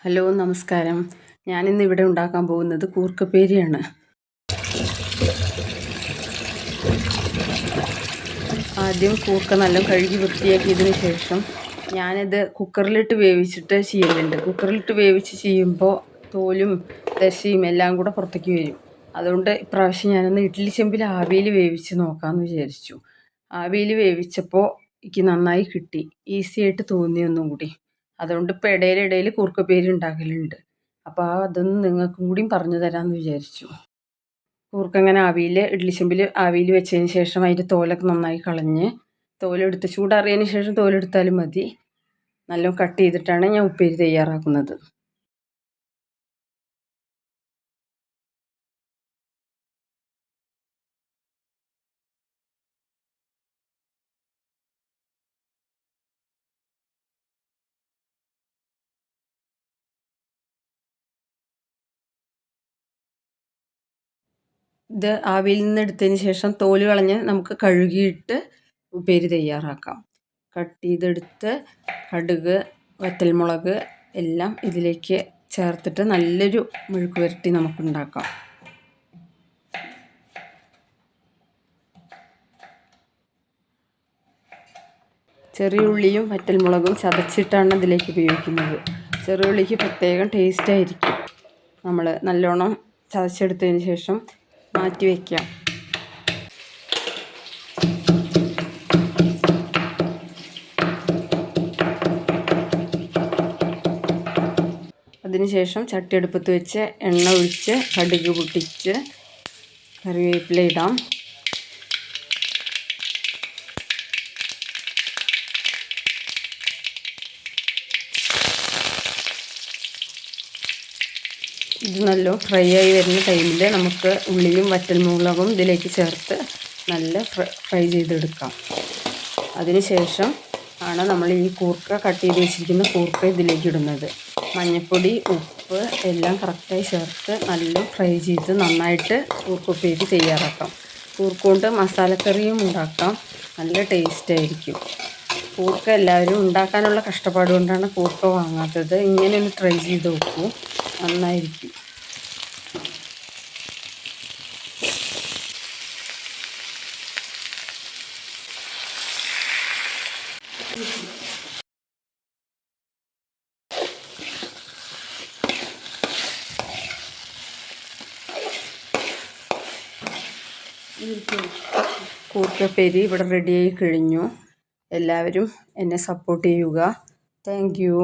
Hello നമസ്കാരം. ഞാനിന്ന് ഇവിടെ ഉണ്ടാക്കാൻ പോകുന്നത് കൂർക്കപ്പേരിയാണ്. ആദ്യം കൂർക്ക നല്ല കഴുകി വൃത്തിയാക്കിയതിന് ശേഷം ഞാനിത് കുക്കറിലിട്ട് വേവിച്ചിട്ട് ചെയ്യലുണ്ട്. കുക്കറിലിട്ട് വേവിച്ച് ചെയ്യുമ്പോൾ തോലും ദശയും എല്ലാം കൂടെ പുറത്തേക്ക് വരും. അതുകൊണ്ട് ഇപ്രാവശ്യം ഞാനൊന്ന് ഇഡ്ഡലി ചെമ്പിൽ ആവിയിൽ വേവിച്ച് നോക്കാമെന്ന് വിചാരിച്ചു. ആവിയിൽ വേവിച്ചപ്പോൾ എനിക്ക് നന്നായി കിട്ടി, ഈസി ആയിട്ട് തോന്നി ഒന്നും കൂടി. അതുകൊണ്ട് ഇപ്പോൾ ഇടയിലിടയിൽ കൂർക്കപ്പേരി ഉണ്ടാക്കലുണ്ട്. അപ്പോൾ അതൊന്ന് നിങ്ങൾക്കും കൂടിയും പറഞ്ഞു തരാമെന്ന് വിചാരിച്ചു. കൂർക്ക ഇങ്ങനെ ഇഡ്ഡലി ചെമ്പിൽ ആവിയിൽ വെച്ചതിന് ശേഷം അതിൻ്റെ തോലൊക്കെ നന്നായി കളഞ്ഞ് തോലെടുത്ത് ചൂടാറിയതിന് ശേഷം തോലെടുത്താലും മതി. നല്ല കട്ട് ചെയ്തിട്ടാണ് ഞാൻ ഉപ്പേരി തയ്യാറാക്കുന്നത്. ഇത് ആവിയിൽ നിന്ന് എടുത്തതിന് ശേഷം തോല് കളഞ്ഞ് നമുക്ക് കഴുകിയിട്ട് ഉപ്പേരി തയ്യാറാക്കാം. കട്ട് ചെയ്തെടുത്ത് കടുക്, വറ്റൽമുളക് എല്ലാം ഇതിലേക്ക് ചേർത്തിട്ട് നല്ലൊരു മെഴുക്ക് പുരട്ടി നമുക്കുണ്ടാക്കാം. ചെറിയ ഉള്ളിയും വറ്റൽമുളകും ചതച്ചിട്ടാണ് ഇതിലേക്ക് ഉപയോഗിക്കുന്നത്. ചെറിയ ഉള്ളിക്ക് പ്രത്യേകം ടേസ്റ്റായിരിക്കും. നമ്മൾ നല്ലോണം ചതച്ചെടുത്തതിന് ശേഷം മാറ്റി വയ്ക്കാം. അതിനുശേഷം ചട്ടി അടുപ്പത്ത് വെച്ച് എണ്ണ ഒഴിച്ച് കടുക് പൊട്ടിച്ച് കറിവേപ്പില ഇടാം. ഇത് നല്ല ഫ്രൈ ആയി വരുന്ന ടൈമിൽ നമുക്ക് ഉള്ളിയും വറ്റൽമുളകും ഇതിലേക്ക് ചേർത്ത് നല്ല ഫ്രൈ ചെയ്തെടുക്കാം. അതിനുശേഷം ആണ് നമ്മൾ ഈ കൂർക്ക കട്ട് ചെയ്ത് വെച്ചിരിക്കുന്ന കൂർക്ക ഇതിലേക്ക് ഇടുന്നത്. മഞ്ഞൾപ്പൊടി, ഉപ്പ് എല്ലാം കറക്റ്റായി ചേർത്ത് നല്ല ഫ്രൈ ചെയ്ത് നന്നായിട്ട് കൂർക്കുപ്പേരി തയ്യാറാക്കാം. കൂർക്ക കൊണ്ട് മസാലക്കറിയും ഉണ്ടാക്കാം, നല്ല ടേസ്റ്റായിരിക്കും. കൂർക്ക എല്ലാവരും ഉണ്ടാക്കാനുള്ള കഷ്ടപ്പാട് കൊണ്ടാണ് കൂർക്ക വാങ്ങാത്തത്. ഇങ്ങനെ ഒന്ന് ട്രൈ ചെയ്ത് നോക്കൂ, നന്നായിരിക്കും. കൂർക്കപ്പേരി ഇവിടെ റെഡിയായി കഴിഞ്ഞു. എല്ലാവരും എന്നെ സപ്പോർട്ട് ചെയ്യുക. Thank you.